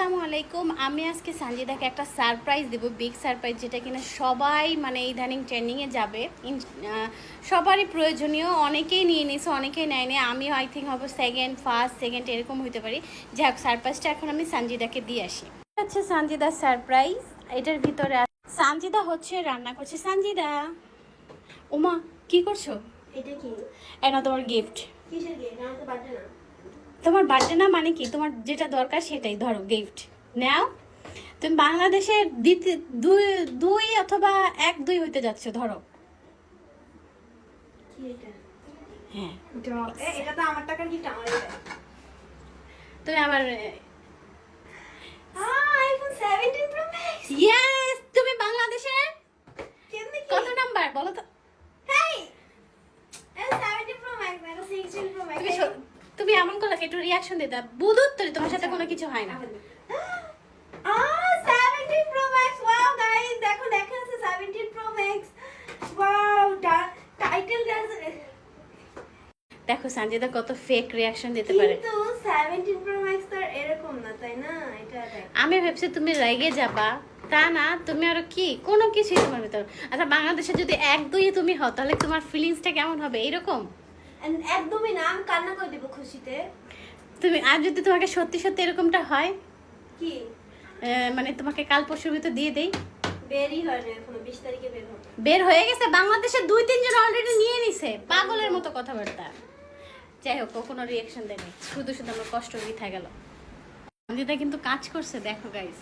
আসসালামু আলাইকুম। আমি আজকে সানজিদাকে একটা সারপ্রাইজ দেব, বিগ সারপ্রাইজ, যেটা কিনা সবাই মানে ইদানিং ট্রেন্ডিংয়ে যাবে। সবারই প্রয়োজনীয়, অনেকেই নিয়ে নিয়েছে, অনেকেই নেয়নি। আমিও আই থিঙ্ক হবো সেকেন্ড, ফার্স্ট, সেকেন্ড এরকম হতে পারি। যাই হোক, সারপ্রাইজটা এখন আমি সানজিদাকে দিয়ে আসি। আচ্ছা, সানজিদার সারপ্রাইজ এটার ভিতরে সানজিদা হচ্ছে রান্না করছে। সানজিদা, ওমা কি করছো? এটা কি? এটা তোমার গিফট। কিসের গিফট? আমার তো বার্থডে না। তোমার বার্থডে না মানে কি, তোমার যেটা দরকার সেটাই ধরো, গিফট নাও। তুমি বাংলাদেশের দুই দুই অথবা এক দুই হইতে যাচ্ছ, ধরো। কি এটা? হ্যাঁ, এটা তো আমার টাকার গিফট, আমার এটা। তুমি আবার আইফোন 17 প্রো ম্যাক্স। ইয়েস, তুমি বাংলাদেশের কেমনে কি? কত নাম্বার বলো তো? হেই, এটা 17 প্রো ম্যাক্স না, এটা 16 প্রো ম্যাক্স। তুমি এমন করলে একটু রিয়াকশন দিতে বুদুত্তরি, তোমার সাথে কোনো কিছু হয় না। 17 প্রো ম্যাক্স। ওয়াও গাইস, দেখো লেখা আছে 17 pro max. Wow, title guys. দেখো সানজিদা কত ফেক রিয়াকশন দিতে পারে। কিন্তু 17 প্রো ম্যাক্স তো আর এরকম না, তাই না? এটা দেখ। আমি ভাবছি তুমি রেগে যাবা, তা না, তুমি আরো কি কোনো কিছুই তোমার ভিতর। আচ্ছা, বাংলাদেশে যদি এক দুই তুমি হও, তাহলে তোমার ফিলিংসটা কেমন হবে? এরকম একদমই না, আমি কান্না করে দেবো খুশিতে। তুমি আর যদি তোমাকে সত্যি সত্যি এরকমটা হয়, কি? মানে তোমাকে কাল পরশুর ভিতর দিয়ে দেই। বেরই হয় না এখনো, 20 তারিখে বের হবে। বের হয়ে গেছে, বাংলাদেশের 2-3 জন অলরেডি নিয়ে নিছে। পাগলের মতো কথাবার্তা। যাই হোক, ও কোনো রিয়াকশন দেয়নি, শুধু শুধু আমার কষ্ট বৃথা গেল। সঞ্জিতা কিন্তু কাজ করছে, দেখো গাইস।